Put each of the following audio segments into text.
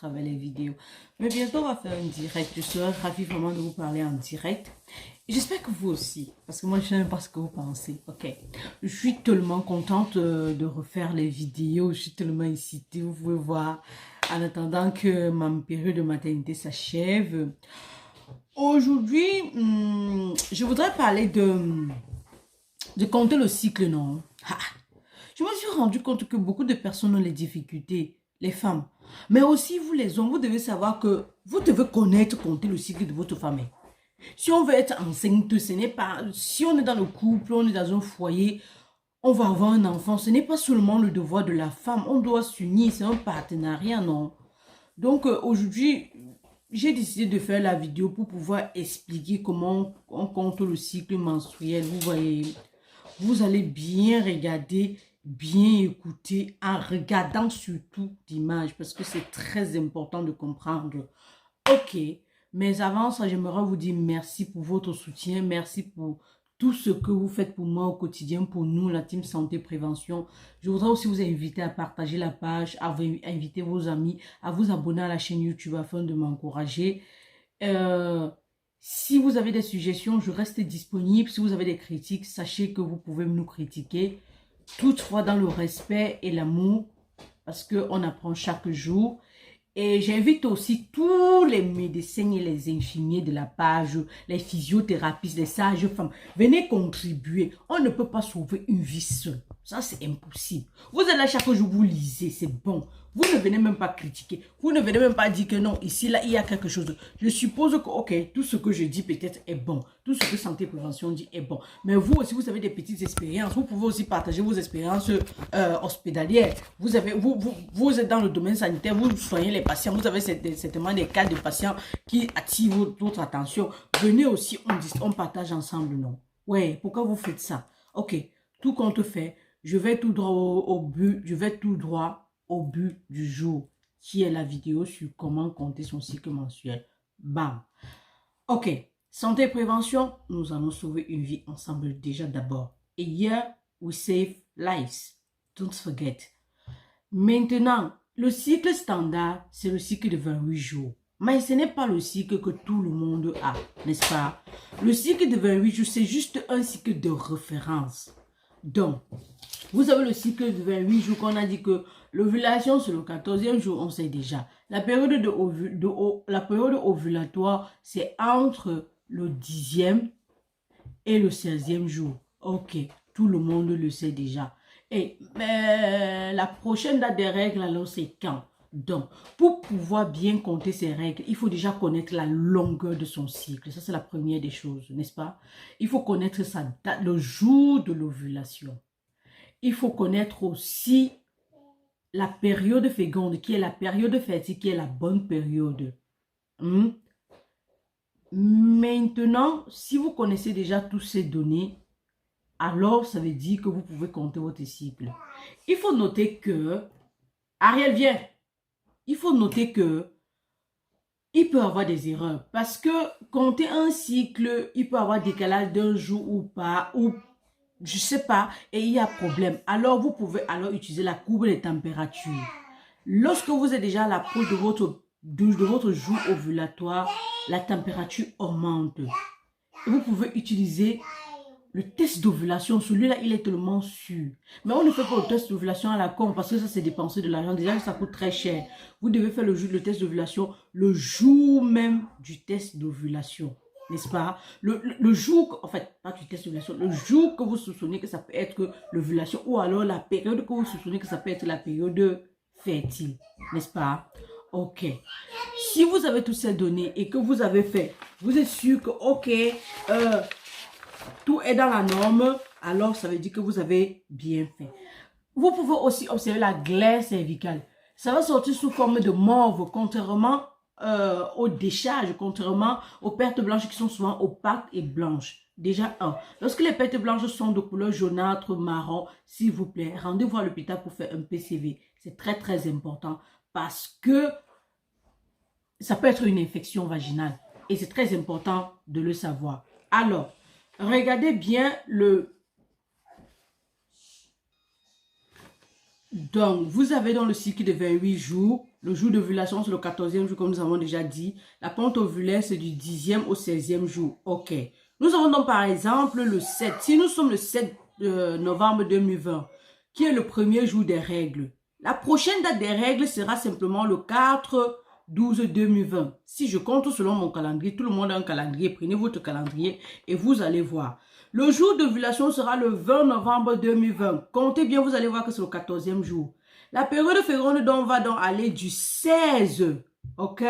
travers les vidéos. Mais bientôt, on va faire un direct. Je serai ravie vraiment de vous parler en direct. J'espère que vous aussi, parce que moi, je ne sais même pas ce que vous pensez. Ok. Je suis tellement contente de refaire les vidéos. Je suis tellement excitée. Vous pouvez voir, en attendant que ma période de maternité s'achève. Aujourd'hui, je voudrais parler de compter le cycle, non? Ah, je me suis rendu compte que beaucoup de personnes ont les difficultés, les femmes. Mais aussi vous les hommes, vous devez savoir que vous devez connaître, compter le cycle de votre famille. Si on veut être enceinte, ce n'est pas... Si on est dans le couple, on est dans un foyer, on va avoir un enfant, ce n'est pas seulement le devoir de la femme. On doit s'unir, c'est un partenariat, non? Donc aujourd'hui, j'ai décidé de faire la vidéo pour pouvoir expliquer comment on compte le cycle menstruel. Vous voyez, vous allez bien regarder, bien écouter en regardant surtout l'image parce que c'est très important de comprendre. Ok, mais avant ça, j'aimerais vous dire merci pour votre soutien, merci pour tout ce que vous faites pour moi au quotidien, pour nous, la team Santé Prévention. Je voudrais aussi vous inviter à partager la page, à inviter vos amis, à vous abonner à la chaîne YouTube afin de m'encourager. Euh, Si vous avez des suggestions, je reste disponible. Si vous avez des critiques, sachez que vous pouvez nous critiquer. Toutefois, dans le respect et l'amour, parce qu'on apprend chaque jour. Et j'invite aussi tous les médecins et les infirmiers de la page, les physiothérapeutes, les sages-femmes. Venez contribuer. On ne peut pas sauver une vie seule. Ça, c'est impossible. Vous êtes là chaque jour, vous lisez, c'est bon. Vous ne venez même pas critiquer. Vous ne venez même pas dire que non, ici, là, il y a quelque chose. Je suppose que, ok, tout ce que je dis peut-être est bon. Tout ce que Santé Prévention dit est bon. Mais vous aussi, vous avez des petites expériences. Vous pouvez aussi partager vos expériences hospitalières. Vous êtes dans le domaine sanitaire, vous soignez les patients. Vous avez certainement des cas de patients qui attirent votre attention. Venez aussi, on partage ensemble, non? Ouais, pourquoi vous faites ça? Ok, tout compte fait, je vais tout droit au but, je vais tout droit au but du jour, qui est la vidéo sur comment compter son cycle mensuel. Bam. Ok, santé et prévention, nous allons sauver une vie ensemble déjà d'abord. Et here, we save lives. Don't forget. Maintenant, le cycle standard, c'est le cycle de 28 jours. Mais ce n'est pas le cycle que tout le monde a, n'est-ce pas? Le cycle de 28 jours, c'est juste un cycle de référence. Donc, vous avez le cycle de 28 jours qu'on a dit que l'ovulation, c'est le 14e jour, on sait déjà. La période, la période ovulatoire, c'est entre le 10e et le 16e jour. Ok, tout le monde le sait déjà. Et la prochaine date des règles, alors, c'est quand? Donc, pour pouvoir bien compter ces règles, il faut déjà connaître la longueur de son cycle. Ça, c'est la première des choses, n'est-ce pas? Il faut connaître sa date, le jour de l'ovulation. Il faut connaître aussi la période féconde, qui est la période fertile, qui est la bonne période. Maintenant, si vous connaissez déjà toutes ces données, alors ça veut dire que vous pouvez compter votre cycle. Il faut noter que, Ariel, viens, il faut noter que il peut y avoir des erreurs parce que compter un cycle, il peut y avoir décalage d'un jour ou pas, ou je sais pas, et il y a problème. Alors, vous pouvez alors utiliser la courbe des températures. Lorsque vous êtes déjà à l'approche de votre jour ovulatoire, la température augmente. Vous pouvez utiliser le test d'ovulation. Celui-là, il est tellement sûr. Mais on ne fait pas le test d'ovulation à la con parce que ça, c'est dépenser de l'argent. Déjà, ça coûte très cher. Vous devez faire le test d'ovulation le jour même du test d'ovulation. N'est-ce pas? Le jour, en fait, pas du test d'ovulation, le jour que vous soupçonnez que ça peut être l'ovulation ou alors la période que vous soupçonnez que ça peut être la période fertile. N'est-ce pas? Ok. Si vous avez toutes ces données et que vous avez fait, vous êtes sûr que, ok, tout est dans la norme, alors ça veut dire que vous avez bien fait. Vous pouvez aussi observer la glaire cervicale. Ça va sortir sous forme de mauve, contrairement aux décharges, contrairement aux pertes blanches qui sont souvent opaques et blanches. Déjà, lorsque les pertes blanches sont de couleur jaunâtre, marron, s'il vous plaît, rendez-vous à l'hôpital pour faire un PCV. C'est très, très important parce que ça peut être une infection vaginale. Et c'est très important de le savoir. Alors, regardez bien le... Donc, vous avez dans le cycle de 28 jours Le jour d'ovulation, c'est le 14e jour, comme nous avons déjà dit. La pente ovulaire, c'est du 10e au 16e jour. OK. Nous avons donc par exemple le 7. Si nous sommes le 7 novembre 2020, qui est le premier jour des règles, la prochaine date des règles sera simplement le 4/12/2020. Si je compte selon mon calendrier, tout le monde a un calendrier. Prenez votre calendrier et vous allez voir. Le jour d'ovulation sera le 20 novembre 2020. Comptez bien, vous allez voir que c'est le 14e jour. La période féconde va donc aller du 16, ok,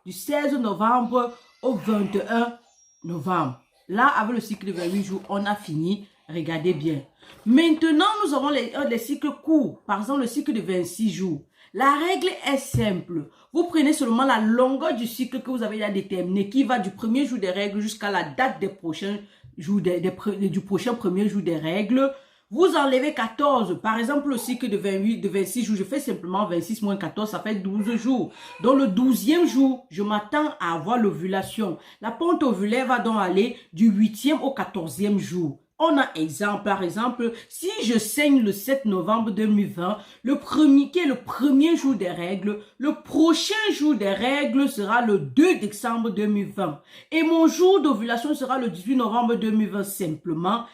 du 16 novembre au 21 novembre. Là, avec le cycle de 28 jours, on a fini. Regardez bien. Maintenant, nous avons les cycles courts. Par exemple, le cycle de 26 jours. La règle est simple. Vous prenez seulement la longueur du cycle que vous avez déjà déterminé, qui va du premier jour des règles jusqu'à la date des prochains jours du prochain premier jour des règles. Vous enlevez 14. Par exemple, le cycle de 26 jours, je fais simplement 26 moins 14, ça fait 12 jours. Dans le 12e jour, je m'attends à avoir l'ovulation. La pente ovulaire va donc aller du 8e au 14e jour. On a exemple, par exemple, si je saigne le 7 novembre 2020, qui est le premier jour des règles, le prochain jour des règles sera le 2 décembre 2020. Et mon jour d'ovulation sera le 18 novembre 2020 simplement.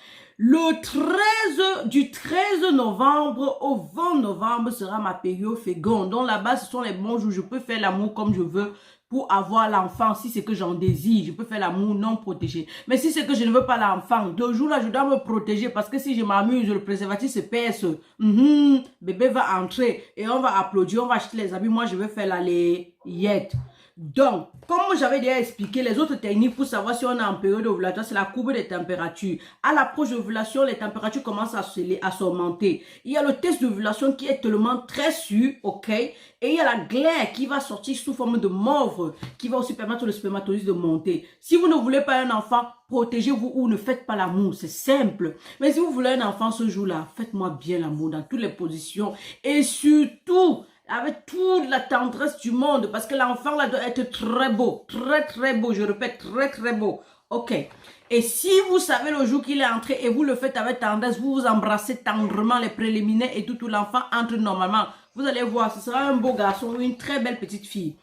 Du 13 novembre au 20 novembre sera ma période féconde. Donc là-bas, ce sont les bons jours. Je peux faire l'amour comme je veux pour avoir l'enfant. Si c'est que j'en désire, je peux faire l'amour non protégé. Mais si c'est que je ne veux pas l'enfant, 2 jours là, je dois me protéger parce que si je m'amuse, le préservatif se perce. Bébé va entrer et on va applaudir, on va acheter les habits. Moi, je vais faire la layette. Donc, comme j'avais déjà expliqué, les autres techniques pour savoir si on est en période d'ovulation, c'est la courbe des températures. À l'approche de l'ovulation, les températures commencent à s'augmenter. Il y a le test d'ovulation qui est tellement très sûr, ok? Et il y a la glaire qui va sortir sous forme de mauve, qui va aussi permettre au spermatozoïde de monter. Si vous ne voulez pas un enfant, protégez-vous ou ne faites pas l'amour. C'est simple. Mais si vous voulez un enfant ce jour-là, faites-moi bien l'amour dans toutes les positions. Et surtout, avec toute la tendresse du monde, parce que l'enfant là doit être très beau, très beau, je répète, très beau. Ok. Et si vous savez le jour qu'il est entré et vous le faites avec tendresse, vous vous embrassez tendrement les préliminaires et tout l'enfant entre normalement. Vous allez voir, ce sera un beau garçon ou une très belle petite fille.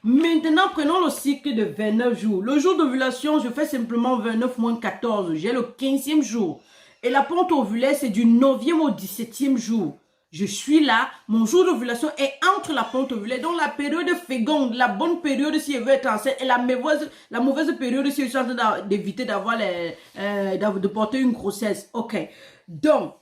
Maintenant, prenons le cycle de 29 jours. Le jour d'ovulation, je fais simplement 29 moins 14. J'ai le 15e jour. Et la pente ovulaire, c'est du 9e au 17e jour. Je suis là, mon jour d'ovulation est entre la pente ovulaire, donc la période féconde, la bonne période si je veux être enceinte et la mauvaise période si je suis en train d'éviter d'avoir de porter une grossesse. Ok. Donc,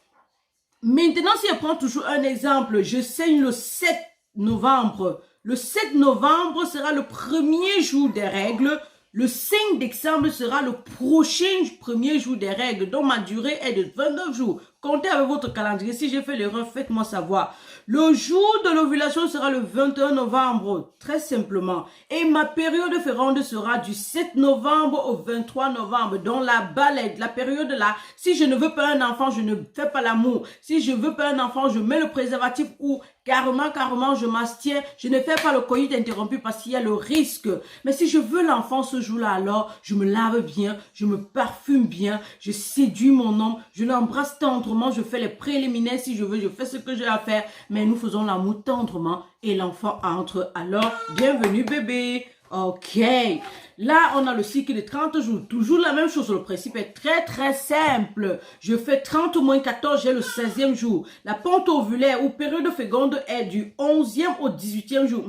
maintenant si je prends toujours un exemple, je saigne le 7 novembre. Le 7 novembre sera le premier jour des règles. Le 5 décembre sera le prochain premier jour des règles, dont ma durée est de 29 jours. Comptez avec votre calendrier. Si j'ai fait l'erreur, faites-moi savoir. Le jour de l'ovulation sera le 21 novembre, très simplement. Et ma période féconde sera du 7 novembre au 23 novembre. Donc la période là, si je ne veux pas un enfant, je ne fais pas l'amour. Si je veux pas un enfant, je mets le préservatif ou carrément, je m'abstiens. Je ne fais pas le coït interrompu parce qu'il y a le risque. Mais si je veux l'enfant ce jour-là, alors, je me lave bien, je me parfume bien, je séduis mon homme, je l'embrasse tendrement, je fais les préliminaires si je veux, je fais ce que j'ai à faire. Mais nous faisons l'amour tendrement et l'enfant entre. Alors, bienvenue bébé. Ok. Là, on a le cycle de 30 jours. Toujours la même chose. Le principe est très simple. Je fais 30 moins 14, j'ai le 16e jour. La pente ovulaire ou période féconde est du 11e au 18e jour.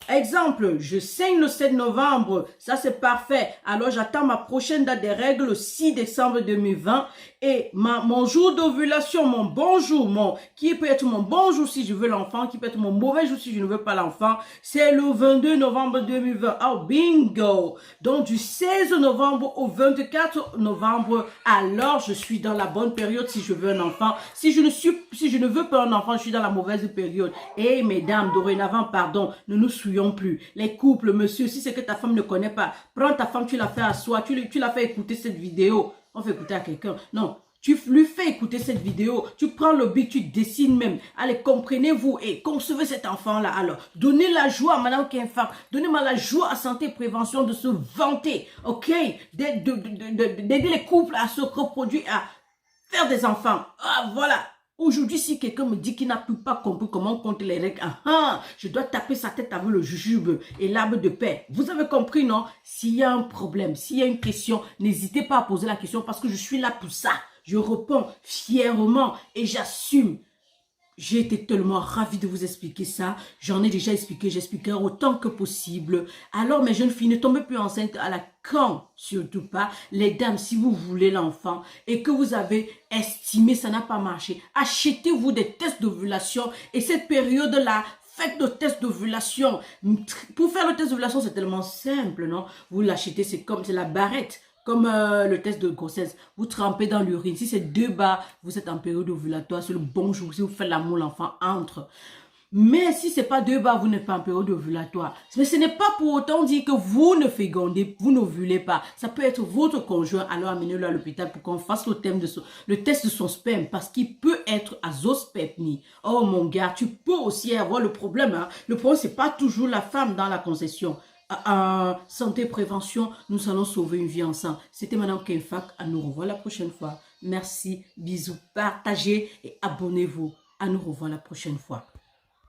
Exemple, je saigne le 7 novembre, ça c'est parfait. Alors j'attends ma prochaine date des règles le 6 décembre 2020 et mon jour d'ovulation, mon bon jour, qui peut être mon bon jour si je veux l'enfant, qui peut être mon mauvais jour si je ne veux pas l'enfant, c'est le 22 novembre 2020. Oh bingo! Donc du 16 novembre au 24 novembre, alors je suis dans la bonne période si je veux un enfant. Si je ne veux pas un enfant, je suis dans la mauvaise période. Et mesdames, dorénavant, pardon, ne nous souillons plus. Les couples, monsieur, si c'est que ta femme ne connaît pas, prends ta femme, tu la fais à soi, tu la fais écouter cette vidéo. On fait écouter à quelqu'un. Non, tu lui fais écouter cette vidéo. Tu prends le bic, tu dessines même. Allez, comprenez-vous et concevez cet enfant-là. Alors, donnez la joie à madame qui est femme. Donnez-moi la joie à santé et prévention de se vanter. Ok? D'aider les couples à se reproduire, à faire des enfants. Ah, voilà. Aujourd'hui, si quelqu'un me dit qu'il n'a plus pas compris comment on compte les règles, je dois taper sa tête avec le jujube et l'arbre de paix. Vous avez compris, non? S'il y a un problème, s'il y a une question, n'hésitez pas à poser la question parce que je suis là pour ça. Je réponds fièrement et j'assume. J'ai été tellement ravie de vous expliquer ça. J'en ai déjà expliqué, j'expliquerai autant que possible. Alors, mes jeunes filles, ne tombez plus enceintes à la con, surtout pas. Les dames, si vous voulez l'enfant et que vous avez estimé ça n'a pas marché, achetez-vous des tests d'ovulation et cette période-là, faites le test d'ovulation. Pour faire le test d'ovulation, c'est tellement simple, non? Vous l'achetez, c'est comme, c'est la barrette. Comme le test de grossesse, vous trempez dans l'urine. Si c'est 2 bars, vous êtes en période ovulatoire, c'est le bon jour. Si vous faites l'amour, l'enfant entre. Mais si c'est pas 2 bars, vous n'êtes pas en période ovulatoire. Mais ce n'est pas pour autant dire que vous ne fécondez, vous n'ovulez pas. Ça peut être votre conjoint, alors amenez-le à l'hôpital pour qu'on fasse le test de son sperme parce qu'il peut être azospermie. Oh mon gars, tu peux aussi avoir le problème. Hein. Le problème, c'est pas toujours la femme dans la conception. Santé prévention, nous allons sauver une vie ensemble. C'était Madame Kenfak. À nous revoir la prochaine fois. Merci, bisous, partagez et abonnez-vous. À nous revoir la prochaine fois.